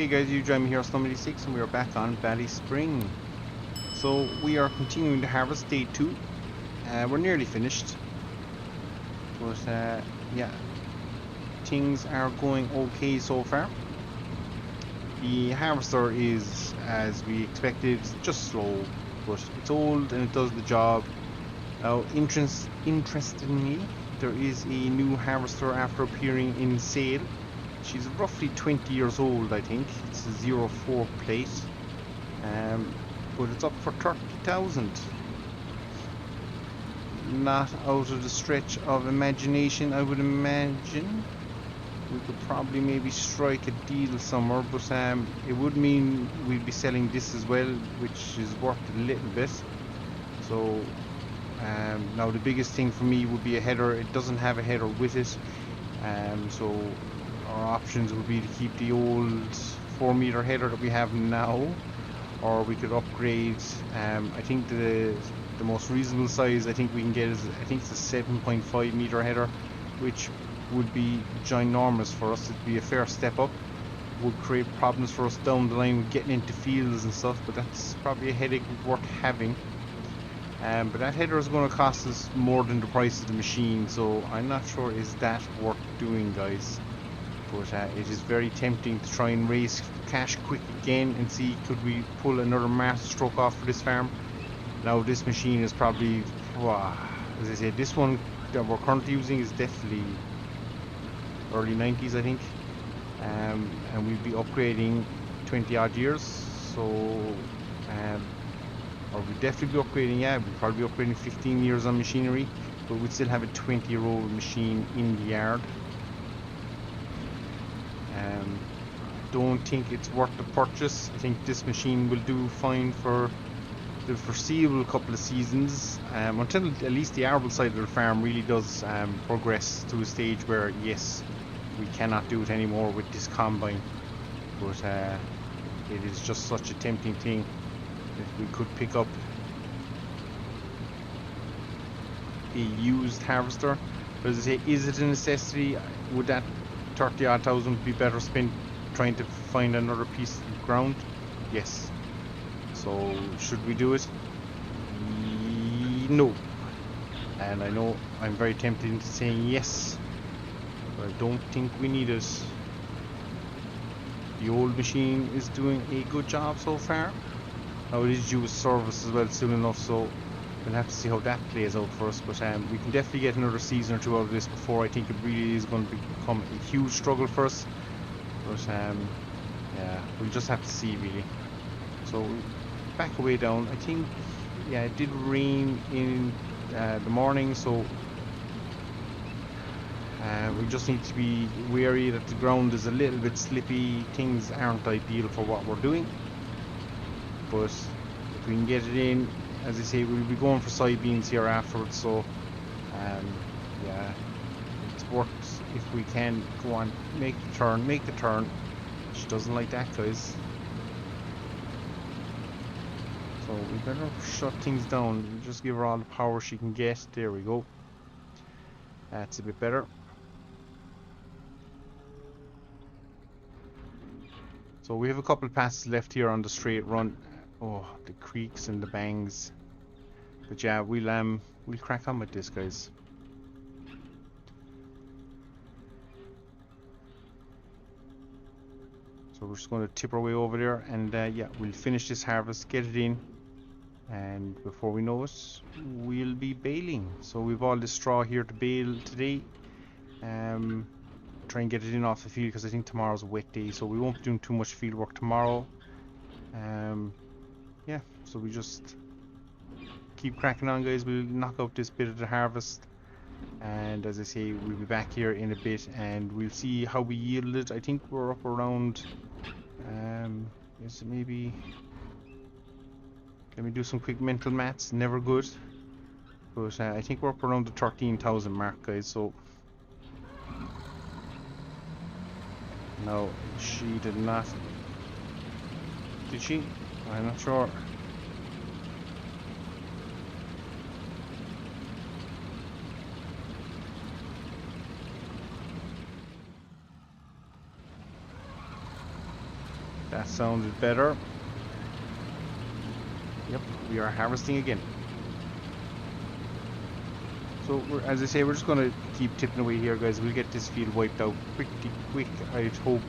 Hey guys, you join me here on Stummy6 and we are back on Ballyspring. So we are continuing to harvest day 2. We're nearly finished. But yeah, things are going okay so far. The harvester is, as we expected, just slow, but it's old and it does the job. Now, interestingly, there is a new harvester after appearing in sale. She's roughly 20 years old, I think. It's a 04 plate. But it's up for 30,000. Not out of the stretch of imagination, I would imagine. We could probably maybe strike a deal somewhere, but it would mean we'd be selling this as well, which is worth a little bit. So now the biggest thing for me would be a header. It doesn't have a header with it, so our options would be to keep the old 4-meter header that we have now, or we could upgrade. I think the most reasonable size I think we can get is, I think it's a 7.5 meter header, which would be ginormous for us. It'd be a fair step up. Would create problems for us down the line with getting into fields and stuff, but that's probably a headache worth having. But that header is going to cost us more than the price of the machine, so I'm not sure is that worth doing, guys. But it is very tempting to try and raise cash quick again and see could we pull another master stroke off for this farm. Now this machine is probably, as I said, this one that we're currently using is definitely early 90s, I think. And we'd be upgrading 20 odd years, so or we'd definitely be upgrading, yeah, we'd probably be upgrading 15 years on machinery, but we'd still have a 20-year-old machine in the yard. Don't think it's worth the purchase. I think this machine will do fine for the foreseeable couple of seasons, until at least the arable side of the farm really does progress to a stage where, yes, we cannot do it anymore with this combine. But it is just such a tempting thing if we could pick up a used harvester. But as I say, is it a necessity? Would that 30-odd thousand be better spent trying to find another piece of ground? Yes. So should we do it? No. And I know I'm very tempted into saying yes, but I don't think we need it. The old machine is doing a good job so far. Now it is due a service as well soon enough, so we'll have to see how that plays out for us. But we can definitely get another season or two out of this before I think it really is going to become a huge struggle for us. But yeah, we'll just have to see really. So back away down. I think, yeah, it did rain in the morning, so we just need to be wary that the ground is a little bit slippy. Things aren't ideal for what we're doing, but if we can get it in, as I say, we'll be going for soybeans here afterwards, so yeah, it's worked. If we can go on, make the turn. She doesn't like that, guys. So we better shut things down. Just give her all the power she can get. There we go. That's a bit better. So we have a couple of passes left here on the straight run. Oh, the creaks and the bangs. But yeah, we'll crack on with this, guys. So we're just going to tip our way over there, and yeah, we'll finish this harvest, get it in, and before we know it, we'll be baling. So we've all this straw here to bale today. Try and get it in off the field because I think tomorrow's a wet day, so we won't be doing too much field work tomorrow. Yeah, so we just keep cracking on, guys. We'll knock out this bit of the harvest, and as I say, we'll be back here in a bit and we'll see how we yielded. I think we're up around is it maybe, let me do some quick mental maths, never good, but I think we're up around the 13,000 mark, guys. So no, she did not, did she? I'm not sure. That sounded better. Yep, we are harvesting again. So as I say, we're just going to keep tipping away here, guys. We'll get this field wiped out pretty quick. I'd hope.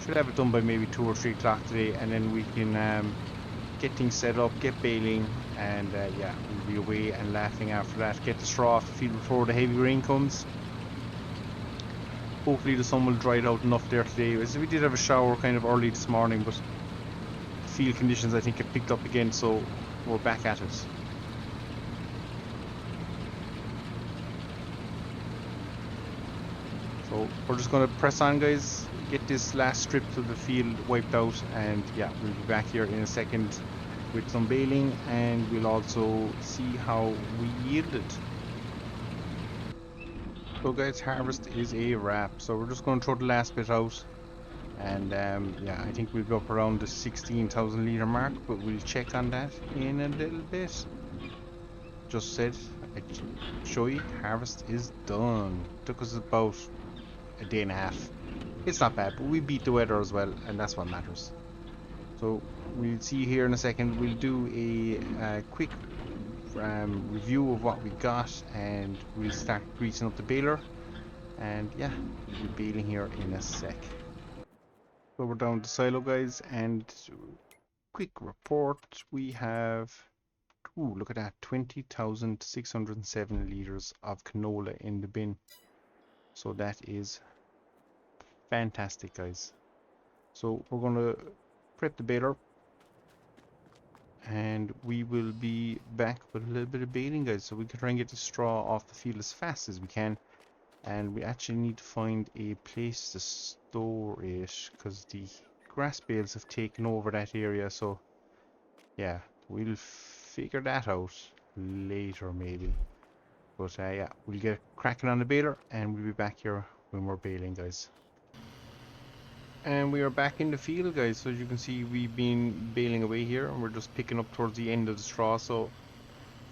Should have it done by maybe 2 or 3 o'clock today, and then we can get things set up, get baling, and yeah, we'll be away and laughing after that. Get the straw off the field before the heavy rain comes. Hopefully the sun will dry it out enough there today. As we did have a shower kind of early this morning, but the field conditions I think have picked up again, so we're back at it. So we're just going to press on, guys, get this last strip of the field wiped out, and yeah, we'll be back here in a second with some baling, and we'll also see how we yielded. So guys, harvest is a wrap, so we're just going to throw the last bit out, and yeah, I think we'll be up around the 16,000 litre mark, but we'll check on that in a little bit. Just said I'd show you, harvest is done. Took us about a day and a half. It's not bad, but we beat the weather as well, and that's what matters. So we'll see you here in a second. We'll do a quick review of what we got, and we'll start greasing up the baler. And yeah, we'll be baling here in a sec. So we're down to silo, guys, and quick report. We have, ooh, look at that, 20,607 litres of canola in the bin. So that is fantastic, guys. So we're going to prep the baler, and we will be back with a little bit of baling, guys, so we can try and get the straw off the field as fast as we can. And we actually need to find a place to store it, because the grass bales have taken over that area. So yeah, we'll figure that out later maybe. But yeah, we'll get cracking on the baler, and we'll be back here when we're baling, guys. And we are back in the field, guys. So as you can see, we've been baling away here, and we're just picking up towards the end of the straw. So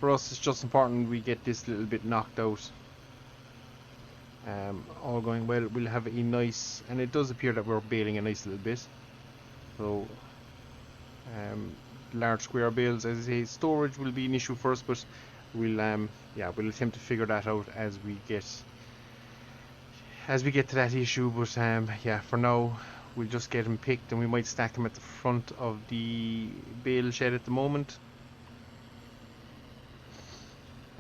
for us, it's just important we get this little bit knocked out. All going well, we'll have a nice, and it does appear that we're baling a nice little bit. So large square bales, as I say, storage will be an issue for us, but we'll yeah, we'll attempt to figure that out as we get to that issue. But yeah, for now we'll just get them picked, and we might stack them at the front of the bale shed at the moment,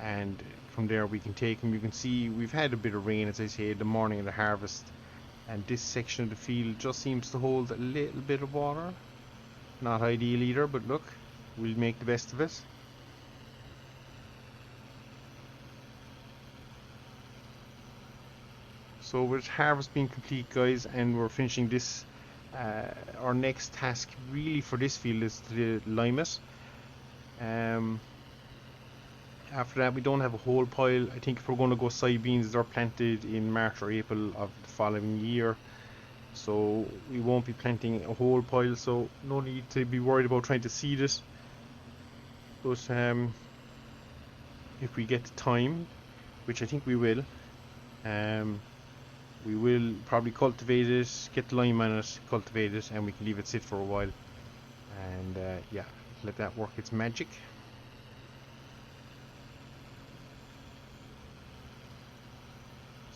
and from there we can take them. You can see we've had a bit of rain, as I say, the morning of the harvest, and this section of the field just seems to hold a little bit of water. Not ideal either, but look, we'll make the best of it. So with harvest being complete, guys, and we're finishing this, our next task really for this field is to lime it. After that, we don't have a whole pile. I think if we're going to go soybeans, they're planted in March or April of the following year, so we won't be planting a whole pile, so no need to be worried about trying to seed it. But if we get the time, which I think we will probably cultivate it, get the lime on it, cultivate it, and we can leave it sit for a while, and yeah, let that work its magic.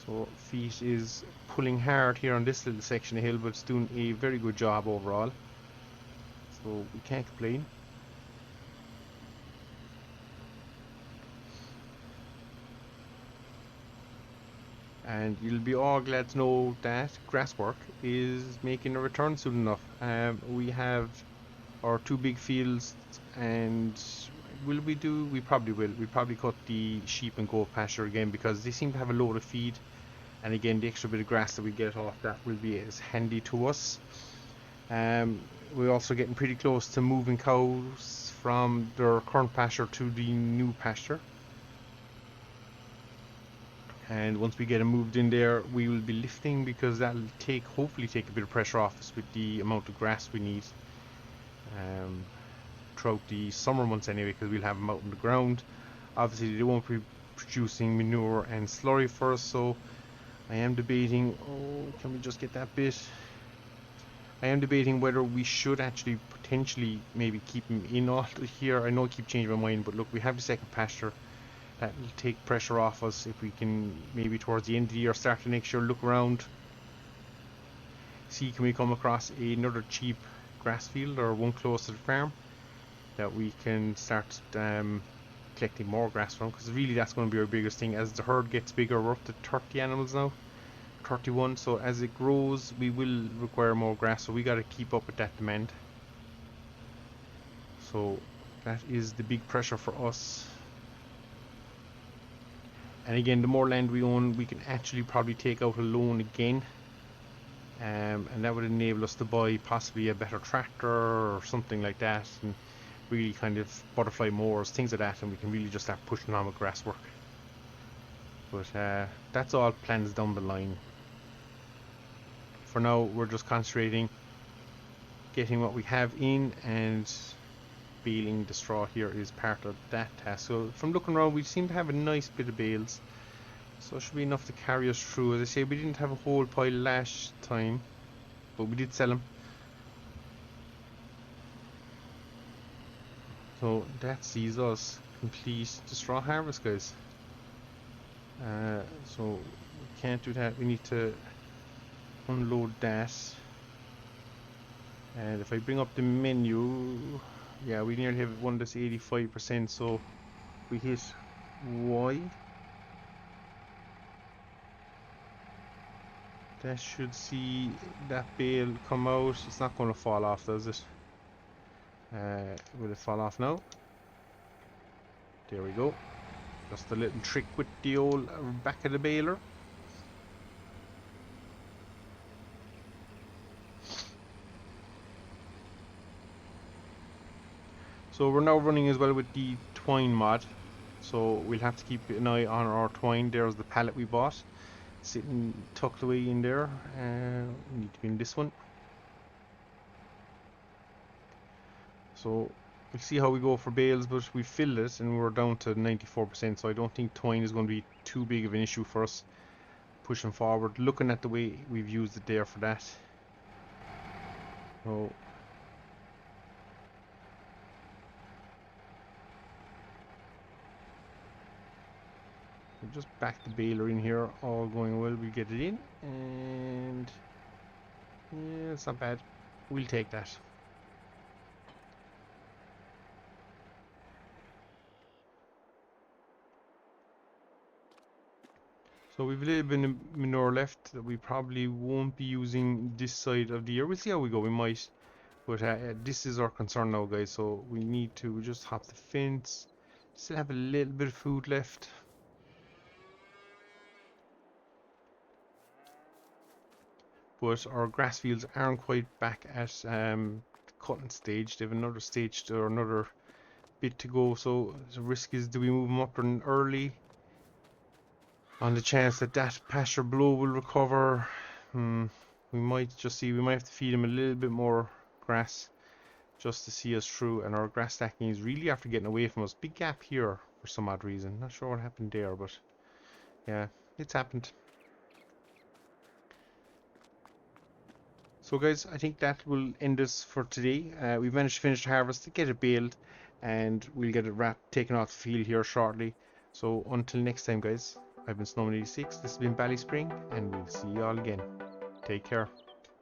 So Feet is pulling hard here on this little section of hill, but it's doing a very good job overall, so we can't complain. And you'll be all glad to know that grasswork is making a return soon enough. We have our 2 big fields, and will we do? We probably will. We probably cut the sheep and goat pasture again, because they seem to have a load of feed, and again the extra bit of grass that we get off that will be as handy to us. We're also getting pretty close to moving cows from their current pasture to the new pasture. And once we get them moved in there, we will be lifting, because that'll hopefully take a bit of pressure off us with the amount of grass we need throughout the summer months anyway, because we'll have them out on the ground. Obviously they won't be producing manure and slurry for us, so I am debating, oh, can we just get that bit I am debating whether we should actually potentially maybe keep him in all here. I know I keep changing my mind, but look, we have the second pasture. That will take pressure off us if we can maybe towards the end of the year, start of next year, look around, see can we come across another cheap grass field or one close to the farm that we can start collecting more grass from, because really that's going to be our biggest thing. As the herd gets bigger, we're up to 30 animals now, 31, so as it grows we will require more grass, so we got to keep up with that demand. So that is the big pressure for us. And again, the more land we own, we can actually probably take out a loan again, and that would enable us to buy possibly a better tractor or something like that, and really kind of butterfly mowers, things like that, and we can really just start pushing on with grass work. But that's all plans down the line. For now, we're just concentrating getting what we have in, and baling the straw here is part of that task. So from looking around, we seem to have a nice bit of bales, so it should be enough to carry us through. As I say, we didn't have a whole pile last time, but we did sell them. So that sees us complete the straw harvest, guys. So we can't do that. We need to unload that. And if I bring up the menu, yeah, we nearly have one that's 85%. So we hit Y. That should see that bale come out. It's not going to fall off, does it? Will it fall off now? There we go. Just a little trick with the old back of the baler. So we're now running as well with the twine mod. So we'll have to keep an eye on our twine. There's the pallet we bought, sitting tucked away in there. We need to be in this one. So we'll see how we go for bales, but we filled it and we're down to 94%. So I don't think twine is going to be too big of an issue for us pushing forward. Looking at the way we've used it there for that. So we'll just back the baler in here, all going well. We'll get it in, and yeah, it's not bad. We'll take that. So we've a little bit of manure left that we probably won't be using this side of the year. We'll see how we go. We might, but this is our concern now, guys. So we need to just hop the fence. Still have a little bit of food left. But our grass fields aren't quite back at cutting stage. They have another stage or another bit to go. So the risk is, do we move them up and early on the chance that that pasture below will recover? We might just see. We might have to feed them a little bit more grass just to see us through. And our grass stacking is really after getting away from us. Big gap here for some odd reason. Not sure what happened there, but yeah, it's happened. So guys, I think that will end us for today. We've managed to finish the harvest, get it baled, and we'll get it wrapped, taken off the field here shortly. So until next time, guys, I've been Snowman86, this has been Ballyspring, and we'll see you all again. Take care.